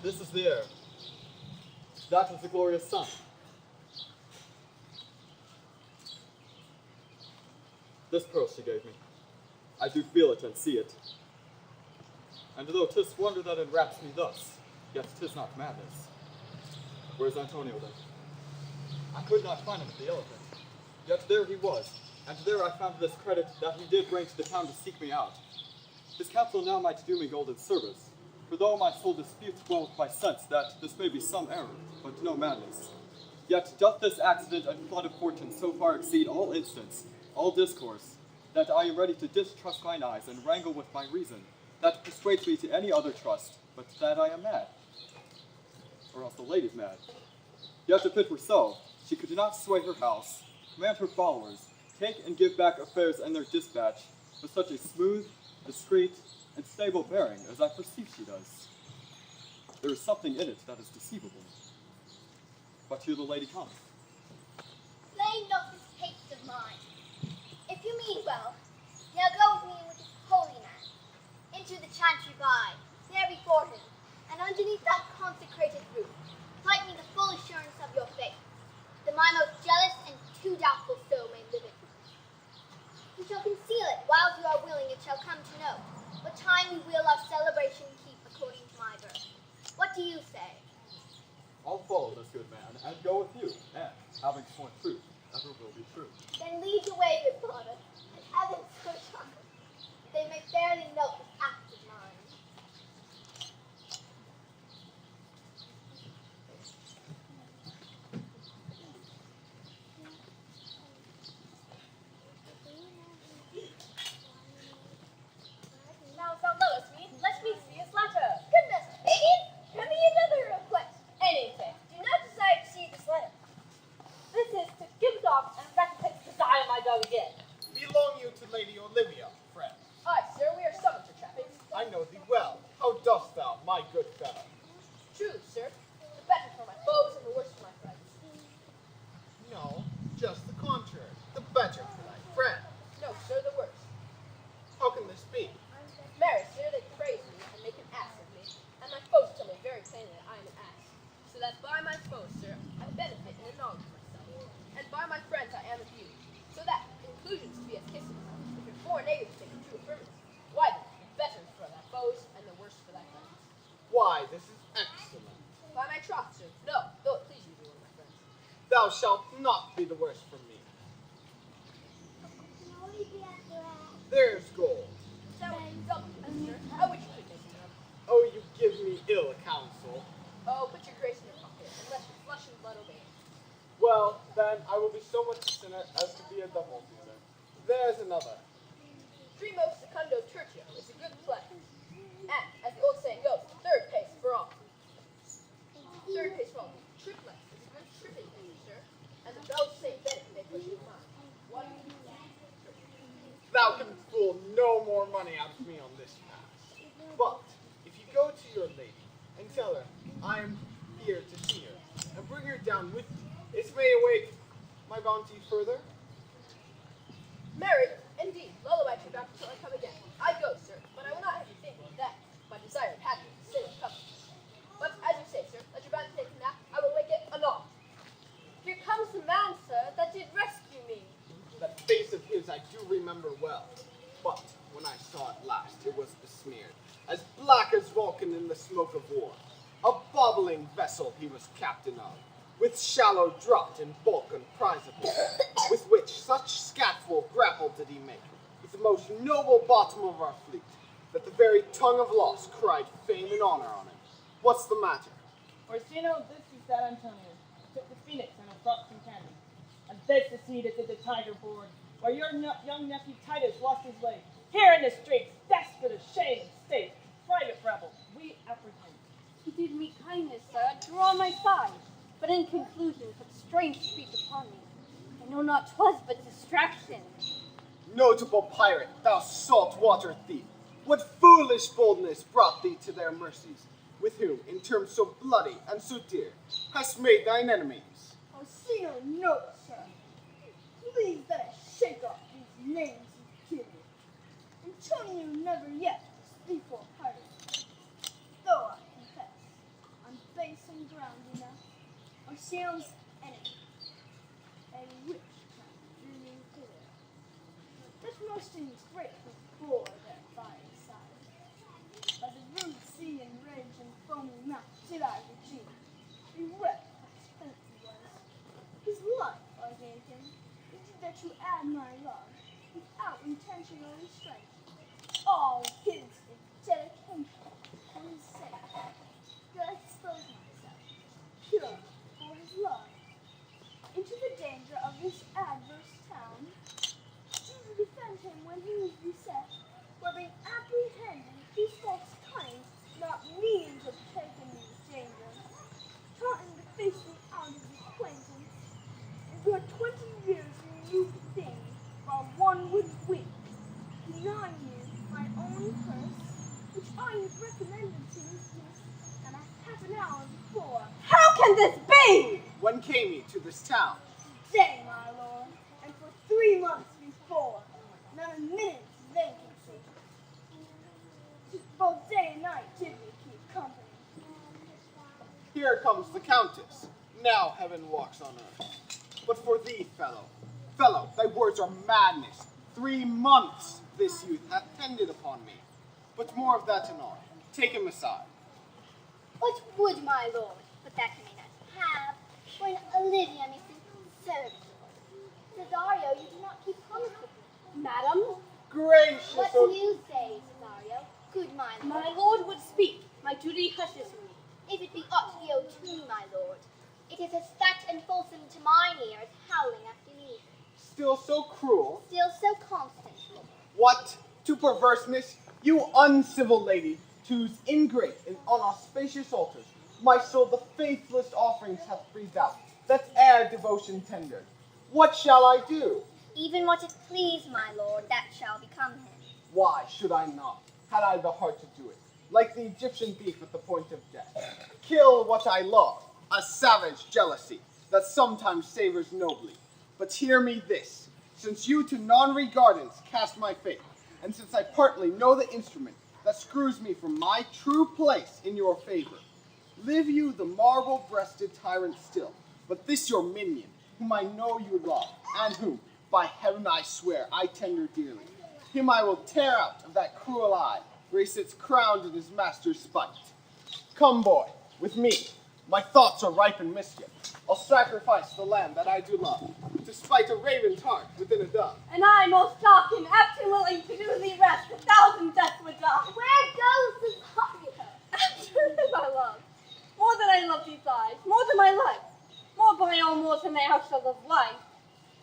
This is the air. That is the glorious sun. This pearl she gave me. I do feel it and see it. And though 'tis wonder that enwraps me thus, yet 'tis not madness. Where's Antonio then? I could not find him at the elephant. Yet there he was, and there I found this credit that he did bring to the town to seek me out. His counsel now might do me golden service, for though my soul disputes well with my sense that this may be some error, but no madness, yet doth this accident and flood of fortune so far exceed all instance, all discourse, that I am ready to distrust mine eyes and wrangle with my reason, that persuades me to any other trust, but that I am mad, or else the lady's mad. Yet if it were so, she could not sway her house, command her followers, take and give back affairs and their dispatch, with such a smooth, discreet, and stable bearing as I perceive she does. There is something in it that is deceivable. But here the lady comes. Blame not this haste of mine. If you mean well, now go with me with this holy man, into the chantry by, there before him, and underneath that consecrated roof, plight me the full assurance of your faith, that my most jealous and too doubtful soul may live in. You shall conceal it, while you are willing it shall come to know, what time we will our celebration keep according to my birth. What do you say? I'll follow this good man, and go with you, and, having sworn truth, ever will be true. Then lead the way, good father, and heaven so shine, they may fairly note this act of mine. Now thou knowest me, let me see his letter. Goodness, Peggy, give me another request. Anything. Do not desire to see this letter. This is to give it off and recompense the die of my dog again. Belong you to Lady Olivia, friend? Aye, sir, we are summoned for trappings. I know thee well. How dost thou, my good fellow? True, sir. The better for my foes and the worse for my friends. No, just the contrary. The better for thy friend. No, sir, the worse. How can this be? Marry, sir, they praise me and make an ass of me, and my foes tell me very plainly that I am an ass. So that by my foes, sir, I benefit and acknowledge myself, and by my friends I am abused. So that conclusions be as kisses. If your foreign neighbors take a true affirmative, why then, the better for thy foes and the worse for thy friends. Why, this is excellent. By my troth, sir, no, though it please you to be one of my friends. Thou shalt not be the worse for me. There's gold. That would be double, sir. I wish you could make it up. Oh, you give me ill counsel. Oh, put your grace in your pocket, and let your flesh and blood obey it. Well, then, I will be so much a sinner as to be a double dealer. There's another. Primo secundo tertio is a good play. And, as the old saying goes, third pace for all. Third pace for all. Triplet is a good tripping game, sir. And the bells say Bennett they push you mine. One, Thou canst fool no more money out of me on this pass. But, if you go to your lady, and tell her I am here to see her, and bring her down with you, it may awake my bounty further. married, indeed, lullaby to back until I come again. I go, sir, but I will not have you think that my desired happiness is sin of coming. But, as you say, sir, let your bounty take a nap, I will wake it anon. Here comes the man, sir, that did rescue me. That face of his I do remember well, but when I saw it last, it was besmeared, as black as Vulcan in the smoke of war. A bobbling vessel he was captain of, with shallow draught and bulk unprizable, with which such scatful grapple did he make, with the most noble bottom of our fleet, that the very tongue of loss cried fame and honor on him. What's the matter? Orsino, this is that Antonio, took the Phoenix and has brought some cannon. And this is he that did the tiger board, where your young nephew Titus lost his leg. Here in the streets, desperate of shame and state, private rebel, we apprehend. He did me kindness, sir, drew on my side, but in conclusion put strange speech upon me. I know not 'twas but distraction. Notable pirate, thou salt-water thief, what foolish boldness brought thee to their mercies, with whom, in terms so bloody and so dear, hast made thine enemies? Orsino, no, sir. Please that I shake off these names you give me. Antonio never yet was thief or pirate, though I confess, Shale's enemy, a witch drew me hither. This Merchant's great before their fireside. By the rude sea and rage and foamy mouth did I regime. Bereft how spent he was. His life I gave him, that to add my love, without intentional restraint. All his dedication for his sake. Did I expose myself, pure for his love, into the danger of this adverse town, to defend him when he was beset, where being apprehended, his false cunning, not mean to take in these dangers, taught him to face me out of his acquaintance, and for 20 years you thing, while one would weep, denying you my own purse, which I had recommended to his use, and half an hour before. How can this be? When came ye to this town? Day, my lord, and for 3 months before, not a minute's vacancy. Both day and night did we keep company. Here comes the Countess. Now heaven walks on earth. But for thee, fellow, thy words are madness. 3 months this youth hath tended upon me. But more of that anon. Take him aside. What would my lord, but that he may not have, when Olivia may seem serviceable? Cesario, you do not keep promise with me. Madam, Gracious What do you say, Cesario? Good my lord. my lord would speak. My duty hushes me. If it be aught to be owed to me, my lord, it is as fat and fulsome to mine ear as howling after me. Still so cruel. Still so constant. What? To perverseness? You uncivil lady, whose ingrate and unauspicious altars my soul the faithless offerings hath breathed out, that ere devotion tendered. What shall I do? Even what it please, my lord, that shall become him. Why should I not, had I the heart to do it, like the Egyptian thief at the point of death? Kill what I love, a savage jealousy that sometimes savors nobly. But hear me this, since you to non-regardance cast my faith, and since I partly know the instrument that screws me from my true place in your favor, live you the marble-breasted tyrant still, but this your minion, whom I know you love, and whom, by heaven I swear, I tender dearly. Him I will tear out of that cruel eye, where he sits crowned in his master's spite. Come, boy, with me. My thoughts are ripe in mischief. I'll sacrifice the lamb that I do love, to spite a raven's heart within a dove. And I, most dark and apt and willing to do thee rest, 1,000 deaths would die. Where goes Cesario? Absolutely, my love. More than I love these eyes, more than my life, more by all more than I shall love life.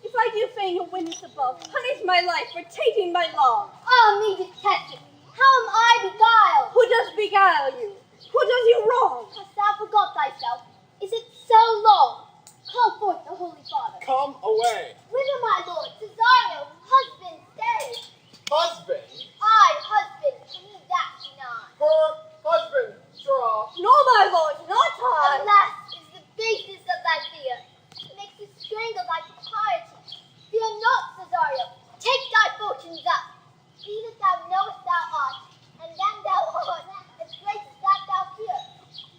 If I do feign a witness above, punish my life for taking my love. Oh, me detested! How am I beguiled? Who does beguile you? Who does you wrong? Hast thou forgot thyself? Is it so long? Call forth the Holy Father. Come away. Whither, my lord? Cesario, husband, stay. Husband? I, husband, to me that deny. Her husband, sirrah. No, my lord, not I. Alas, is the basis of thy fear. It makes thee strangle thy propriety. Fear not, Cesario. Take thy fortunes up. Be that thou knowest thou art, and then thou art as great as that thou fearest.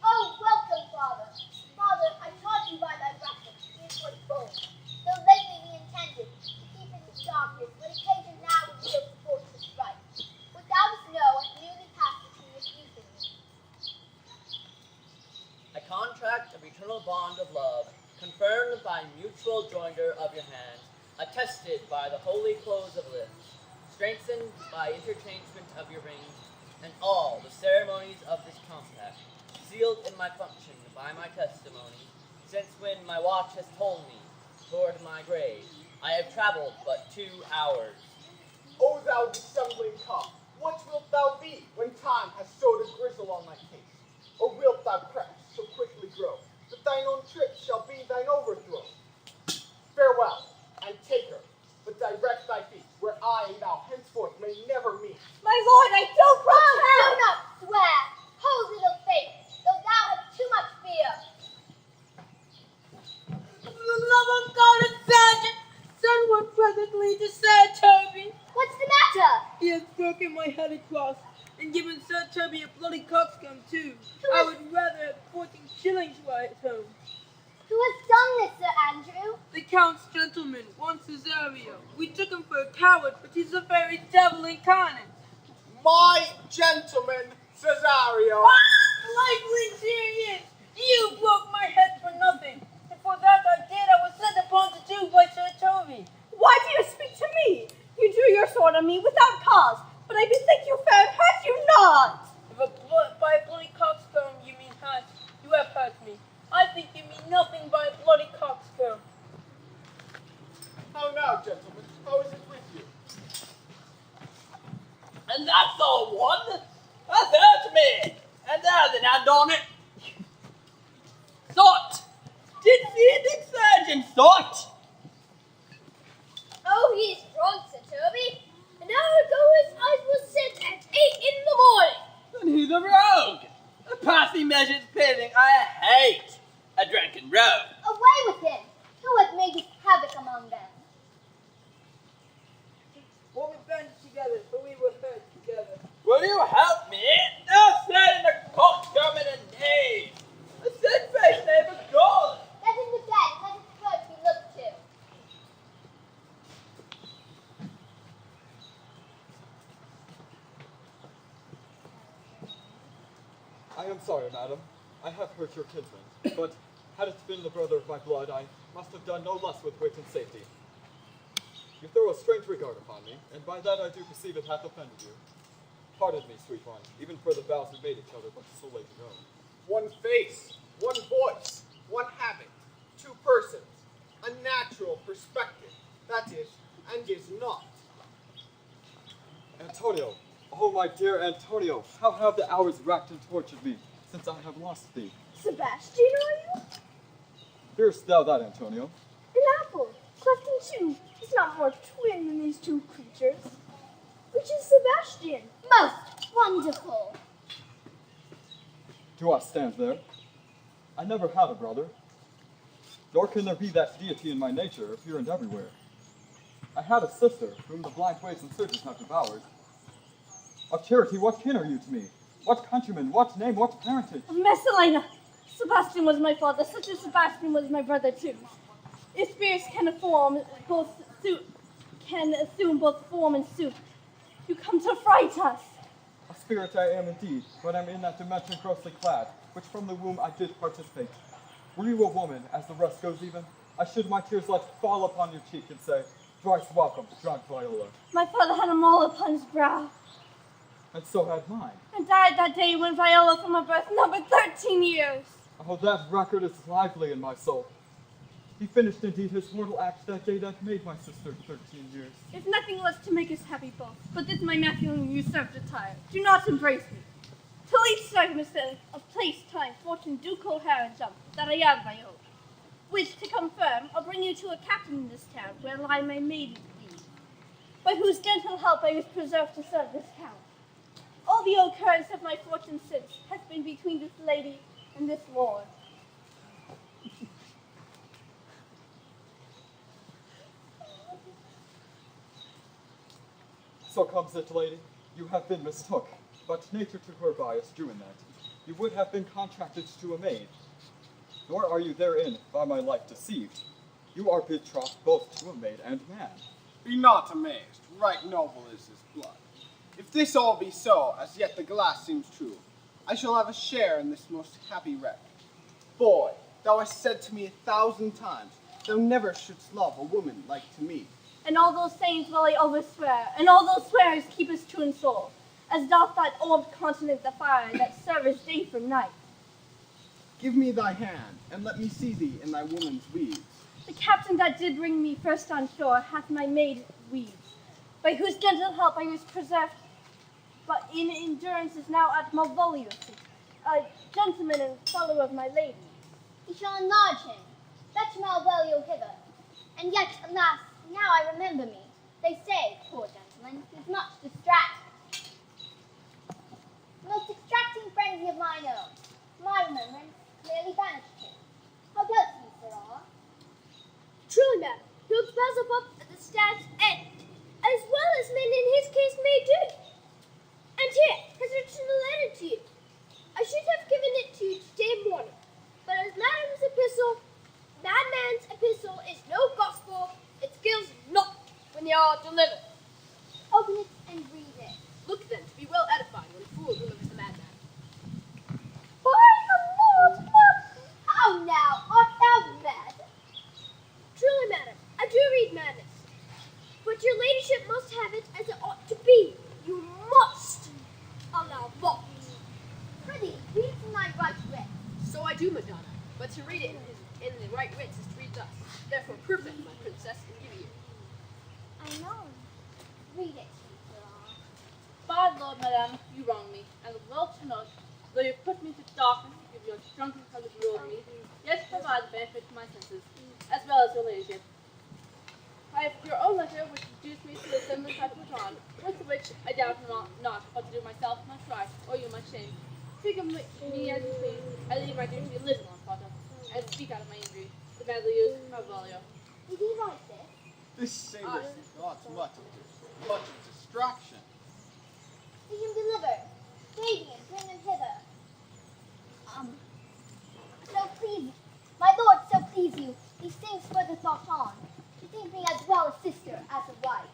Oh, welcome, Father. Father, I taught you by thy reference, he is what bold. Though lately he intended to keep in his darkness, but occasion now reveals the fortress right. What thou dost know, hath newly passed between this youth and me. A contract of eternal bond of love, confirmed by mutual joinder of your hands, attested by the holy close of lips, strengthened by interchangement of your rings, and all the ceremonies of this compact, sealed in my function by my testimony, since when my watch has told me, toward my grave, I have traveled but 2 hours. O thou dissembling cock, what wilt thou be when time has sowed a grizzle on thy case? Or wilt thou press so quickly grow, that thine own trip shall be thine overthrow? Farewell, and take her, but direct thy feet, where I and thou henceforth may never meet. My lord, I don't Oh, do protest. not swear, hold little faith, though thou hast too much fear. For the love of God and Sergeant, send one presently to Sir Toby. What's the matter? He has broken my head across and given Sir Toby a bloody coxcomb too. Who I is- would rather have 14 shillings were at home. Who has done this, Sir Andrew? The Count's gentleman, one Cesario. We took him for a coward, but he's the very devil incarnate. My gentleman, Cesario. Likely serious! You broke my head for nothing. And for that I was set upon to do by Sir Toby. Why do you speak to me? You drew your sword on me without cause, but I bethink you fair, hurt you not. If by a bloody coxcomb you mean hurt, you have hurt me. I think you mean nothing by a bloody coxcomb. How now, gentlemen? How is it with you? And that's all one. That hurt me. And there's an hand on it. Thought. Did the surgeon thought? Oh, he's drunk, Sir Toby. An hour ago his eyes were set at 8 in the morning. And he's a rogue. A passy measured paving. I hate a drunken rogue. Away with him. Who hath made his havoc among them? Well, we banded together, for we were hurt together. Will you help me? Thou said in the coxcomb and a knave. A sin-faced knave of God. Let him to bed and let his hurt be looked to. I am sorry, madam. I have hurt your kinsman, but had it been the brother of my blood, I must have done no less with wit and safety. You throw a strange regard upon me, and by that I do perceive it hath offended you. Pardon me, sweet one, even for the vows we made each other but so late ago. One face, one voice, one habit, two persons, a natural perspective, that is, and is not. Antonio, oh my dear Antonio, how have the hours racked and tortured me since I have lost thee? Sebastian, are you? Fearest thou that, Antonio? An apple, cleft in two, is not more twin than these two creatures. Which is Sebastian? Most wonderful. Do I stand there? I never had a brother, nor can there be that deity in my nature here and everywhere. I had a sister, whom the blind ways and surges have devoured. Of charity, what kin are you to me? What countryman, what name, what parentage? Messalina, Sebastian was my father, such as Sebastian was my brother too. If spirits can assume both form and suit, you come to fright us. A spirit I am indeed, but I'm in that dimension grossly clad, which from the womb I did participate. Were you a woman, as the rest goes even, I should my tears let fall upon your cheek and say, thrice welcome, drunk Viola. My father had a mole upon his brow, And so had mine. and died that day when Viola from her birth numbered 13 years. Oh, that record is lively in my soul. He finished indeed his mortal act that day that made my sister 13 years. If nothing was to make us happy both, but this my masculine usurped attire, do not embrace me. Till each circumstance of place, time, fortune do cohere and jump, that I am Viola. Which, to confirm, I'll bring you to a captain in this town, where lie my maiden be, by whose gentle help I was preserved to serve this count. All the occurrence of my fortune since has been between this lady and this lord. So comes it, lady, you have been mistook, but nature to her bias drew in that. You would have been contracted to a maid, nor are you therein by my life deceived. You are betrothed both to a maid and man. Be not amazed, right noble is his blood. If this all be so, as yet the glass seems true, I shall have a share in this most happy wreck. Boy, thou hast said to me 1,000 times, thou never shouldst love a woman like to me. And all those sayings will I always swear, and all those swears keep us true in soul, as doth that orbed continent the fire that serves day from night. Give me thy hand, and let me see thee in thy woman's weeds. The captain that did bring me first on shore hath my maid weeds, by whose gentle help I was preserved, but in endurance is now at Malvolio, a gentleman and fellow of my lady. He shall enlarge him. Fetch Malvolio hither. And yet, alas, now I remember me. They say, poor gentleman, he's much distracted. Most extracting frenzy of mine own. My remembrance clearly banished him. How does he, sirrah? Truly, madam, he looks pass up at the stag's end, as well as men in his case may do. And here has written a letter to you. I should have given it to you today morning, are delivered. Open it and read it. Look then, to be well edified when a fool delivers the madman. By the Lord, Martin, how now art thou mad? Truly, madam, I do read madness. But your ladyship must have it as it ought to be. You must allow fault. Prithee, read it in thy right writ. So I do, Madonna, but to read it in the right wits is to read thus. Therefore, proof it, my princess, and give you. I know. Read it, sweet girl. By the Lord, madame, you wrong me, and well to know, though you put me to darkness, give your drunken colours rule me, yet provide the benefit to my senses, as well as your ladyship. I have your own letter which induced me to the semblance I put on, with which I doubt not what to do myself much right, or you much shame. Speak of me as you please, I leave my duty little on thought of, and speak out of my injury, the badly used Malvolio. Did he write this? This sailor thought much of distraction. See him delivered. Fabian, bring him hither. So please, my lord, so please you, these things further thought on, to think me as well a sister as a wife.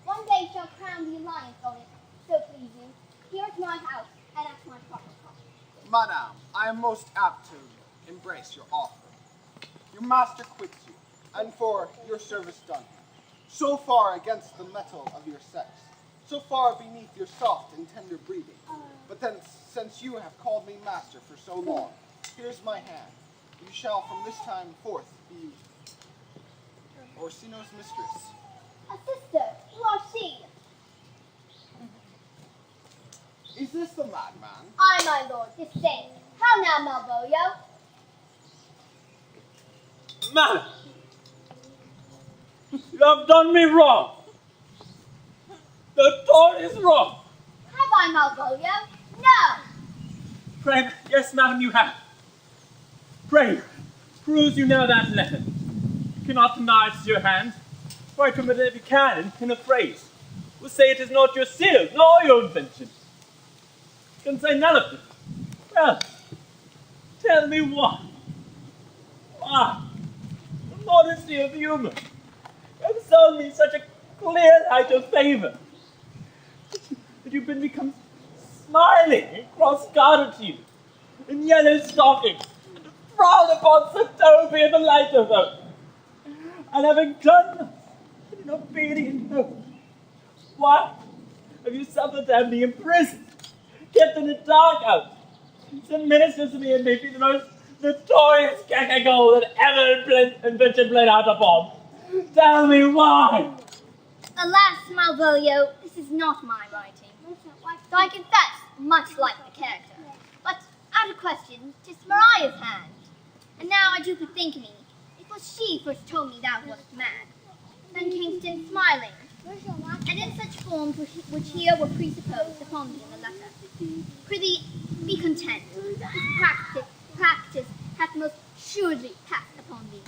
One day shall crown the alliance on it, so please you. Here is my house, and at my proper cost. Madame, I am most apt to embrace your offer. Your master quits you, and for your service done, so far against the metal of your sex, so far beneath your soft and tender breeding. But then, since you have called me master for so long, here's my hand. You shall from this time forth be Orsino's mistress. A sister, who are she? Is this the madman? I, my lord, this same. How now, Malvolio? Madam, you have done me wrong. The thought is wrong. Have I, Malvolio? No! Pray, yes, madam, you have. Pray, peruse you now that letter. You cannot deny it is your hand. For I commit every canon in a phrase. Will say it is not your seal, nor your invention. Can say none of it. Well, tell me why. Why? The modesty of humor. You have sold me such a clear light of favor. That you've become smiling and cross-gartered to you, in yellow stockings, and frown upon Sir Toby and the like of them. And having done this, in obedient hope, why have you suffered them be imprisoned, kept in a dark house, sent ministers to me and make me the most notorious cacagol that ever invention played out upon? Tell me why! Alas, Malvolio, this is not my writing. Though I confess, much like the character. But, out of question, 'tis Maria's hand. And now I do bethink me, it was she first told me thou wast mad. Then cam'st in smiling, and in such forms which here were presupposed upon thee in the letter. Prithee, be content. This practice hath most surely passed upon thee.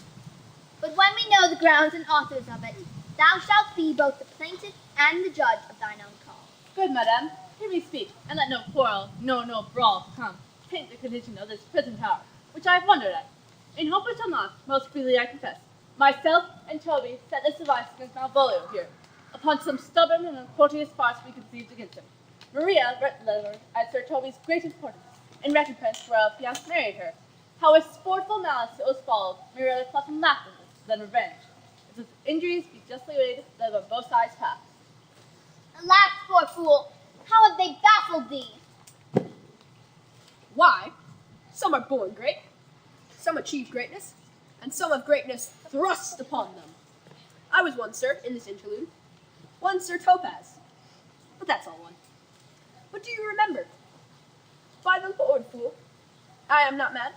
But when we know the grounds and authors of it, thou shalt be both the plaintiff and the judge of thine own cause. Good, madame, hear me speak, and let no quarrel, no brawl come. Paint the condition of this prison tower, which I have wondered at. In hope it shall not, most freely I confess, myself and Toby set this device against Malvolio here, upon some stubborn and uncourteous farce we conceived against him. Maria writ the letter at Sir Toby's great importance, in recompense whereof he hath married her. How with sportful malice it was followed, we rather pluck and laugh at this than revenge. If his injuries be justly weighed, let on both sides pass. Alas, poor fool, how have they baffled thee? Why? Some are born great, some achieve greatness, and some have greatness thrust upon them. I was one, sir, in this interlude. One Sir Topaz. But that's all one. But do you remember? By the Lord, fool, I am not mad.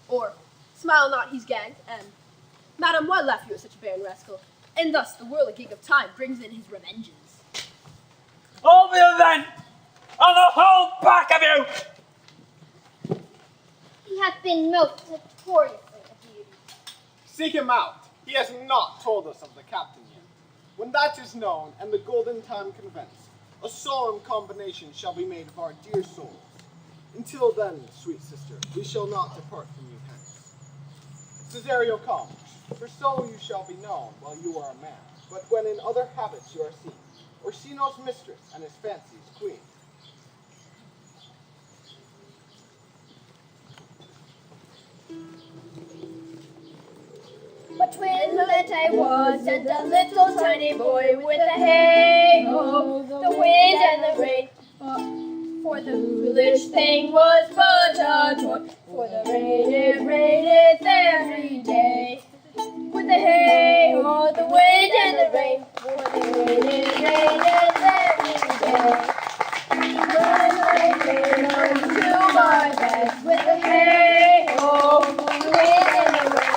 Or, smile not, he's gagged, and, madam, why laugh you at such a barren rascal? And thus the whirligig of time brings in his revenges. All the event, and the whole pack of you! He hath been most notoriously abused. Seek him out. He has not told us of the captain yet. When that is known, and the golden time convents, a solemn combination shall be made of our dear souls. Until then, sweet sister, we shall not depart from you hence. Cesario comes, for so you shall be known while you are a man. but when in other habits you are seen, or Sino's mistress and his fancy's queen. But twin that I was, and a little tiny boy with a hey-ho, the wind and the rain. For the foolish thing was but a toy, for the rain it raineth every day. With the hey-ho, the wind and the rain, for the rain it raineth every day. When I came unto my bed, with the hey-ho, the wind and the rain.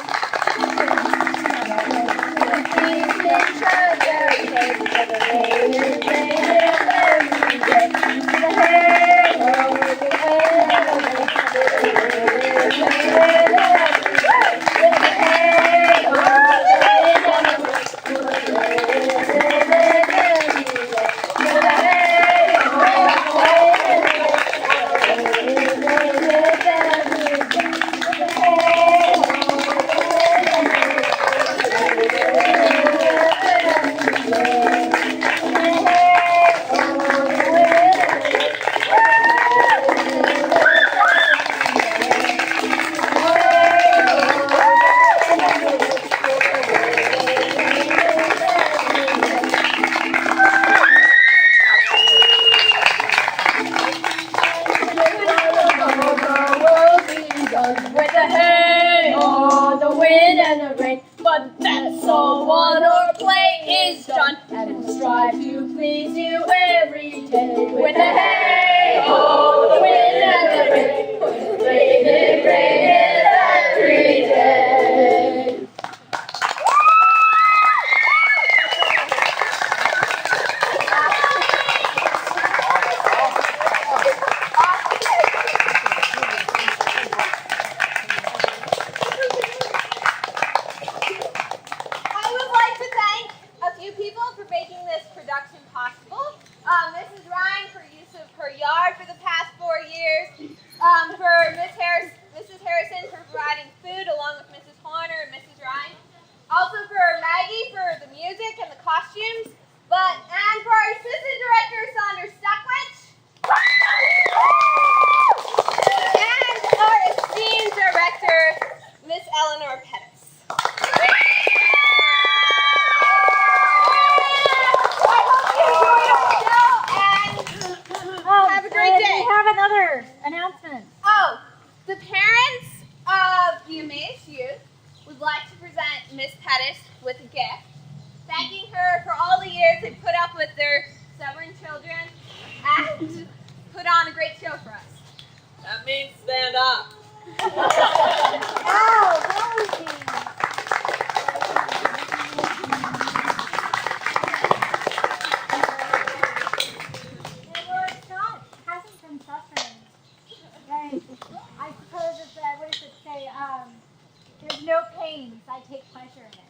There's no pains. I take pleasure in it.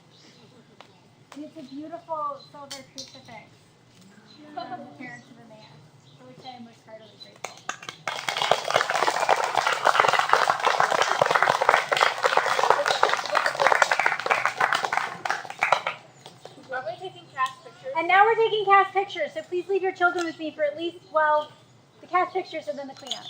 And it's a beautiful silver crucifix from the parents of Emmaus, for which I am most heartily grateful. Aren't we taking cast pictures? And now we're taking cast pictures, so please leave your children with me for at least, well, the cast pictures and then the cleanup.